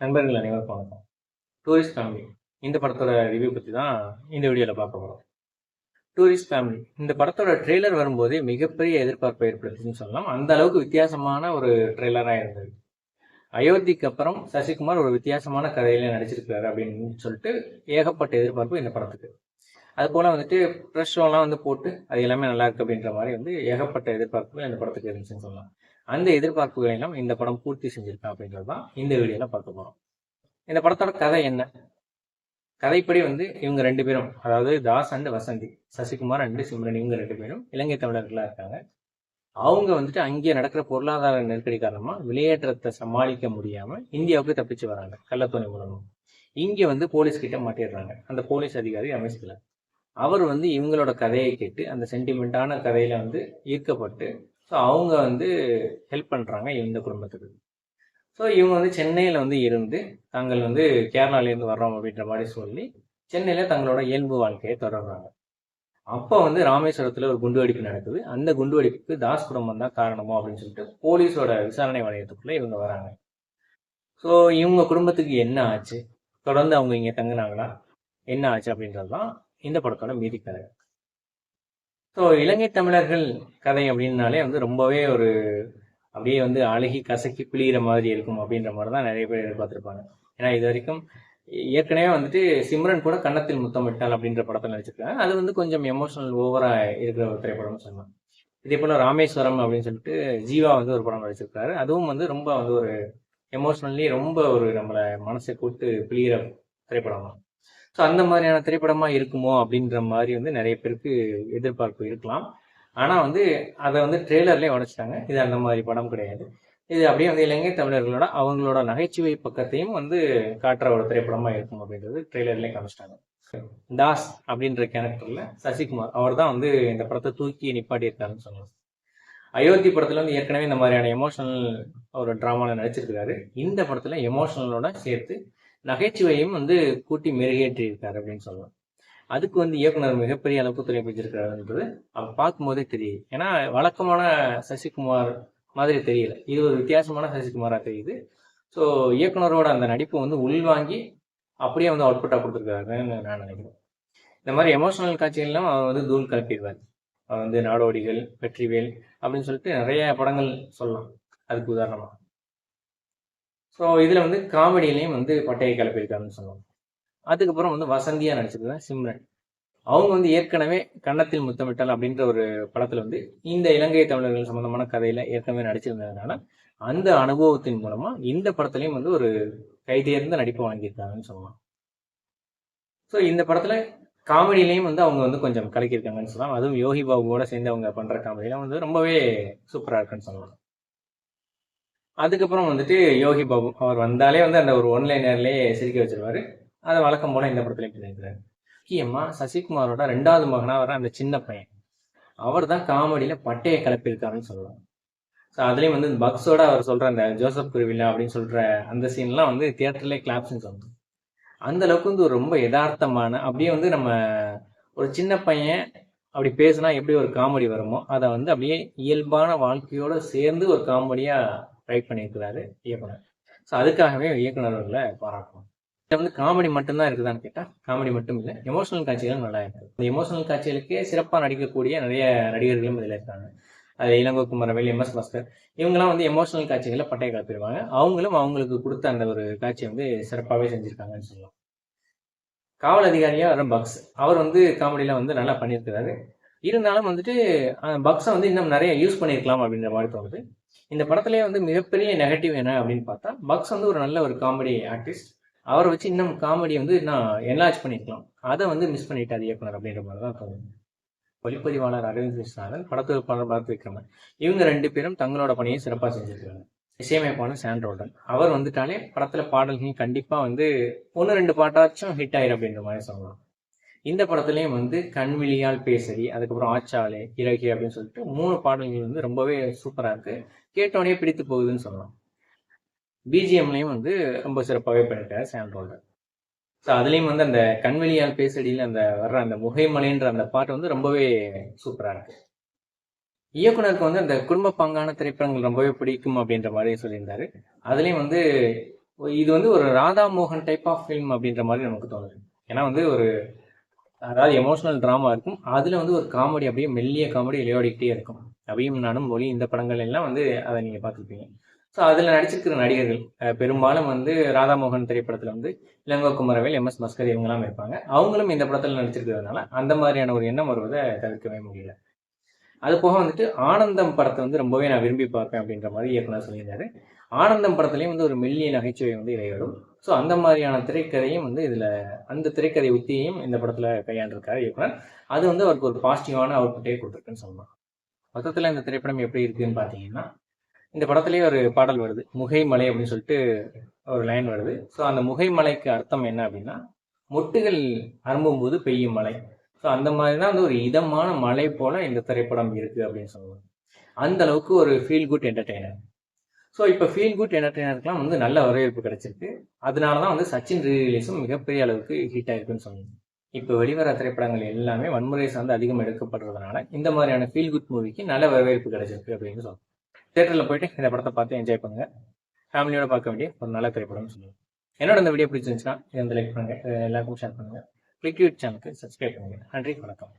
நண்பர்கள் அனைவருக்கும் வணக்கம். டூரிஸ்ட் ஃபேமிலி இந்த படத்தோட ரிவ்யூ பற்றி தான் இந்த வீடியோவில் பார்க்க போகிறோம். டூரிஸ்ட் ஃபேமிலி இந்த படத்தோட ட்ரெய்லர் வரும்போதே மிகப்பெரிய எதிர்பார்ப்பை ஏற்படுத்துன்னு சொல்லலாம். அந்த அளவுக்கு வித்தியாசமான ஒரு ட்ரெய்லராக இருந்தது. அயோத்திக்கு அப்புறம் சசிகுமார் ஒரு வித்தியாசமான கதையில நடிச்சிருக்காரு அப்படின்னு சொல்லிட்டு ஏகப்பட்ட எதிர்பார்ப்பு இந்த படத்துக்கு. அது போல வந்துட்டு ப்ரெஷ் ஷோலாம் வந்து போட்டு அது எல்லாமே நல்லா இருக்கு அப்படின்ற மாதிரி வந்து ஏகப்பட்ட எதிர்பார்ப்புகள் இந்த படத்துக்கு இருந்துச்சுன்னு சொல்லலாம். அந்த எதிர்பார்ப்புகளை எல்லாம் இந்த படம் பூர்த்தி செஞ்சிருக்கா அப்படின்றது தான் இந்த வீடியோல பார்க்க போறோம். இந்த படத்தோட கதை என்ன? கதைப்படி வந்து இவங்க 2 பேரும், அதாவது தாஸ் அண்ட் வசந்தி, சசிகுமார் அண்ட் சிம்ரன், இவங்க 2 பேரும் இலங்கை தமிழர்களா இருக்காங்க. அவங்க வந்துட்டு அங்கே நடக்கிற பொருளாதார நெருக்கடி காரணமா வெளியேற்றத்தை சமாளிக்க முடியாம இந்தியாவுக்கு தப்பிச்சு வராங்க கள்ளத்தோணி மூலமா. இங்க வந்து போலீஸ் கிட்ட மாட்டிடுறாங்க. அந்த போலீஸ் அதிகாரி ரமேஷ்ல அவர் வந்து இவங்களோட கதையை கேட்டு அந்த சென்டிமெண்டான கதையில வந்து ஈர்க்கப்பட்டு ஸோ அவங்க வந்து ஹெல்ப் பண்றாங்க இந்த குடும்பத்துக்கு. ஸோ இவங்க வந்து சென்னையில் வந்து இருந்து தாங்கள் வந்து கேரளாலேருந்து வர்றோம் அப்படின்ற மாதிரி சொல்லி சென்னையில் தங்களோட இயல்பு வாழ்க்கையை தொடர்றாங்க. அப்போ வந்து ராமேஸ்வரத்தில் ஒரு குண்டுவெடிப்பு நடக்குது. அந்த குண்டுவெடிப்புக்கு தாஸ் குடும்பம் தான் காரணமோ அப்படின்னு சொல்லிட்டு போலீஸோட விசாரணை வளையத்துக்குள்ளே இவங்க வராங்க. ஸோ இவங்க குடும்பத்துக்கு என்ன ஆச்சு, தொடர்ந்து அவங்க இங்கே தங்குனாங்களா, என்ன ஆச்சு அப்படின்றது தான் இந்த படத்தோட மீதி கதை. ஸோ இலங்கை தமிழர்கள் கதை அப்படின்னாலே வந்து ரொம்பவே ஒரு அப்படியே வந்து அழகி கசக்கி பிழிகிற மாதிரி இருக்கும் அப்படின்ற மாதிரி தான் நிறைய பேர் எதிர்பார்த்துருப்பாங்க. ஏன்னா இது வரைக்கும் ஏற்கனவே வந்துட்டு சிம்ரன் கூட கன்னத்தில் முத்தமிட்டால் அப்படின்ற படத்தை நடிச்சிருக்காங்க. அது வந்து கொஞ்சம் எமோஷனல் ஓவரா இருக்கிற ஒரு திரைப்படம்னு சொல்லலாம். இதே போல ராமேஸ்வரம் அப்படின்னு சொல்லிட்டு ஜீவா வந்து ஒரு படம் நடிச்சிருக்காரு. அதுவும் வந்து ரொம்ப வந்து ஒரு எமோஷனலி ரொம்ப ஒரு நம்மளை மனசை கூட்டு பிழிகிற திரைப்படம் தான். ஸோ அந்த மாதிரியான திரைப்படமா இருக்குமோ அப்படின்ற மாதிரி வந்து நிறைய பேருக்கு எதிர்பார்ப்பு இருக்கலாம். ஆனால் வந்து அதை வந்து ட்ரெய்லர்லேயே உடைச்சிட்டாங்க. இது அந்த மாதிரி படம் கிடையாது. இது அப்படியே வந்து இலங்கை தமிழர்களோட அவங்களோட நகைச்சுவை பக்கத்தையும் வந்து காட்டுற ஒரு திரைப்படமா இருக்கும் அப்படின்றது ட்ரெய்லர்லேயே காமிச்சிட்டாங்க. தாஸ் அப்படின்ற கேரக்டர்ல சசிகுமார் அவர் தான் வந்து இந்த படத்தை தூக்கி நிப்பாட்டி இருக்காருன்னு சொல்லலாம். அயோத்தி படத்துல வந்து ஏற்கனவே இந்த மாதிரியான எமோஷனல் ஒரு டிராமாவில் நடிச்சிருக்கிறாரு. இந்த படத்துல எமோஷனலோட சேர்த்து நகைச்சுவையும் வந்து கூட்டி மெருகேற்றி இருக்காரு அப்படின்னு சொல்லலாம். அதுக்கு வந்து இயக்குனர் மிகப்பெரிய அளவுக்கு துணை புரிஞ்சிருக்காருன்றது அவர் பார்க்கும் போதே தெரியுது. ஏன்னா வழக்கமான சசிகுமார் மாதிரி தெரியல, இது ஒரு வித்தியாசமான சசிகுமாரா தெரியுது. ஸோ இயக்குனரோட அந்த நடிப்பு வந்து உள்வாங்கி அப்படியே வந்து அவுட்புட்டாக கொடுத்துருக்காருன்னு நான் நினைக்கிறேன். இந்த மாதிரி எமோஷனல் காட்சிகள்லாம் அவர் வந்து தூள் கலப்பிடுவார். அவர் வந்து நாடோடிகள், வெற்றிவேல் அப்படின்னு சொல்லிட்டு நிறைய படங்கள் சொல்லலாம் அதுக்கு உதாரணமா. ஸோ இதில் வந்து காமெடியிலையும் வந்து பட்டையை கிளப்பியிருக்காருன்னு சொல்லலாம். அதுக்கப்புறம் வந்து வசந்தியா நடிச்சிருக்கேன் சிம்ரன். அவங்க வந்து ஏற்கனவே கன்னத்தில் முத்தமிட்டால் அப்படின்ற ஒரு படத்துல வந்து இந்த இலங்கை தமிழர்கள் சம்பந்தமான கதையில ஏற்கனவே நடிச்சிருந்ததுனால அந்த அனுபவத்தின் மூலமா இந்த படத்துலயும் வந்து ஒரு கைதேர்ந்த நடிப்பு வாங்கியிருக்காங்கன்னு சொல்லலாம். ஸோ இந்த படத்துல காமெடியிலையும் வந்து அவங்க வந்து கொஞ்சம் கலக்கியிருக்காங்கன்னு சொல்லலாம். அதுவும் யோகி பாபுவோட சேர்ந்து அவங்க பண்ற காமெடியெல்லாம் வந்து ரொம்பவே சூப்பரா இருக்குன்னு சொல்லலாம். அதுக்கப்புறம் வந்துட்டு யோகி பாபு அவர் வந்தாலே வந்து அந்த ஒரு ஒன்லைனர்லேயே சிரிக்க வச்சிருவாரு. அதை வழக்கம் போல இந்த படத்துலையும் பண்ணியிருக்கிறாரு. முக்கியமா சசிகுமாரோட 2வது மகனா வர அந்த சின்ன பையன், அவர் தான் காமெடியில பட்டையை கிளப்பியிருக்காருன்னு சொல்லலாம். ஸோ அதுலேயும் வந்து பக்ஸோட அவர் சொல்ற அந்த ஜோசப் குருவில்லா அப்படின்னு சொல்ற அந்த சீன்லாம் வந்து தியேட்டர்லேயே கிளாப்ஸ்ன்னு சொல்லுது. அந்த அளவுக்கு வந்து ஒரு ரொம்ப யதார்த்தமான அப்படியே வந்து நம்ம ஒரு சின்ன பையன் அப்படி பேசினா எப்படி ஒரு காமெடி வருமோ அதை வந்து அப்படியே இயல்பான வாழ்க்கையோட சேர்ந்து ஒரு காமெடியா ரைட் பண்ணியிருக்கிறாரு இயக்குனர். ஸோ அதுக்காகவே இயக்குனர்களை பாராட்டணும். இதில் வந்து காமெடி மட்டும்தான் இருக்குதான்னு கேட்டால் காமெடி மட்டும் இல்லை, எமோஷனல் காட்சிகள் நல்லா இருக்கு. இந்த எமோஷனல் காட்சிகளுக்கே சிறப்பாக நடிக்கக்கூடிய நிறைய நடிகர்களும் இதில் இருக்காங்க. அது இளங்கோ குமரவேல், எம்.எஸ். பாஸ்கர், இவங்கெல்லாம் வந்து எமோஷனல் காட்சிகளை பட்டையை கிளப்பிடுவாங்க. அவங்களும் அவங்களுக்கு கொடுத்த அந்த ஒரு காட்சியை வந்து சிறப்பாகவே செஞ்சுருக்காங்கன்னு சொல்லலாம். காவல் அதிகாரியா வர பக்ஸ், அவர் வந்து காமெடியில வந்து நல்லா பண்ணியிருக்கிறாரு. இருந்தாலும் வந்துட்டு பக்ஸை வந்து இன்னும் நிறைய யூஸ் பண்ணியிருக்கலாம் அப்படின்ற மாதிரி தோணுது. இந்த படத்துலேயே வந்து மிகப்பெரிய நெகட்டிவ் என்ன அப்படின்னு பார்த்தா, பக்ஸ் வந்து ஒரு நல்ல ஒரு காமெடி ஆர்டிஸ்ட். அவரை வச்சு இன்னும் காமெடி வந்து இன்னும் என்லார்ஜ் பண்ணியிருக்கலாம். அதை வந்து மிஸ் பண்ணிட்டார் இயக்குனர் அப்படின்ற மாதிரி தான் தோணுது. ஒளிப்பதிவாளர் அரவிந்த் கிருஷ்ணாரன், படத்தொகுப்பாளர் பரத் விக்ரமன், இவங்க 2 பேரும் தங்களோட பணியை சிறப்பாக செஞ்சிருக்காங்க. இசையமைப்பான சாண்ட்ரோல்டன், அவர் வந்துட்டாலே படத்துல பாடல்கள் கண்டிப்பா வந்து 1-2 பாட்டாச்சும் ஹிட் ஆயிரும் அப்படின்ற மாதிரி சொல்லலாம். இந்த படத்துலயும் வந்து கண்விழியால் பேசரி, அதுக்கப்புறம் ஆச்சாலே, இறகி அப்படின்னு சொல்லிட்டு 3 பாடல்கள் வந்து ரொம்பவே சூப்பரா இருக்கு. கேட்டோடனே பிடித்து போகுதுன்னு சொல்லலாம். பிஜிஎம்லையும் வந்து ரொம்ப சிறப்பாகவே பண்ணிட்டாரு சாண்ட்ரோல்டன். ஸோ அதுலேயும் வந்து அந்த கண்வெளியால் பேசடியில் அந்த வர்ற அந்த முகைமலைன்ற அந்த பாட்டு வந்து ரொம்பவே சூப்பராக இருக்கு. இயக்குனருக்கு வந்து அந்த குடும்ப பாங்கான திரைப்படங்கள் ரொம்பவே பிடிக்கும் அப்படின்ற மாதிரி சொல்லியிருந்தாரு. அதுலேயும் வந்து இது வந்து ஒரு ராதா மோகன் டைப் ஆஃப் ஃபிலிம் அப்படின்ற மாதிரி நமக்கு தோணுது. ஏன்னா வந்து ஒரு அதாவது எமோஷனல் ட்ராமா இருக்கும். அதில் வந்து ஒரு காமெடி அப்படியே மெல்லிய காமெடி விளையாடிக்கிட்டே இருக்கும். அபியும் நானும் மொழி இந்த படங்கள் எல்லாம் வந்து அதை நீங்கள் பார்த்துருப்பீங்க. ஸோ அதில் நடிச்சிருக்கிற நடிகர்கள் பெரும்பாலும் வந்து ராதாமோகன் திரைப்படத்தில் வந்து இளங்கோ குமரவேல், எம்.எஸ். மஸ்கர் இவங்கெல்லாம் இருப்பாங்க. அவங்களும் இந்த படத்தில் நடிச்சிருக்கிறதுனால அந்த மாதிரியான ஒரு எண்ணம் வருவதை தவிர்க்கவே முடியல. அது போக வந்துட்டு ஆனந்தம் படத்தை வந்து ரொம்பவே நான் விரும்பி பார்ப்பேன் அப்படின்ற மாதிரி இயக்குனர் சொல்லியிருந்தாரு. ஆனந்தம் படத்துலையும் வந்து ஒரு மெல்லிய நகைச்சுவை வந்து இடைவரும். ஸோ அந்த மாதிரியான திரைக்கதையும் வந்து இதில் அந்த திரைக்கதை உத்தியையும் இந்த படத்தில் கையாண்டிருக்காரு இயக்குனர். அது வந்து அவருக்கு ஒரு பாசிட்டிவான அவுட்புட்டே கொடுத்துருக்குன்னு சொல்லலாம். மொத்தத்தில் இந்த திரைப்படம் எப்படி இருக்குன்னு பார்த்தீங்கன்னா, இந்த படத்துலேயே ஒரு பாடல் வருது, முகைமலை அப்படின்னு சொல்லிட்டு ஒரு லைன் வருது. ஸோ அந்த முகைமலைக்கு அர்த்தம் என்ன அப்படின்னா, மொட்டுகள் அரும்பும்போது பெய்யும் மழை. ஸோ அந்த மாதிரி தான் வந்து ஒரு இதமான மழை போல இந்த திரைப்படம் இருக்கு அப்படின்னு சொல்லுவாங்க. அந்த அளவுக்கு ஒரு ஃபீல் குட் என்டர்டெய்னர். ஸோ இப்போ ஃபீல் குட் என்டர்டெய்னருக்குலாம் வந்து நல்ல வரவேற்பு கிடைச்சிருக்கு. அதனால தான் வந்து சச்சின் ரீரிலீஸும் மிகப்பெரிய அளவுக்கு ஹிட் ஆயிருக்குன்னு சொல்லணும். இப்போ வெளிவர திரைப்படங்கள் எல்லாமே வன்முறை சார்ந்து அதிகம் எடுக்கப்படுறதுனால இந்த மாதிரியான ஃபீல் குட் மூவிக்கு நல்ல வரவேற்பு கிடைச்சிருக்கு அப்படின்னு சொல்லலாம். தேட்டரில் போயிட்டு இந்த படத்தை பார்த்து என்ஜாய் பண்ணுங்க. ஃபேமிலியோட பார்க்க வேண்டிய ஒரு நல்ல திரைப்படம்னு சொல்லுவேன். என்னோட இந்த வீடியோ பிடிச்சிருந்துச்சுன்னா இதை வந்து லைக் பண்ணுங்க, எல்லாருக்கும் ஷேர் பண்ணுங்க. கிளிக் யூட் சேனலுக்கு சப்ஸ்கிரைப் பண்ணுங்க. நன்றி, வணக்கம்.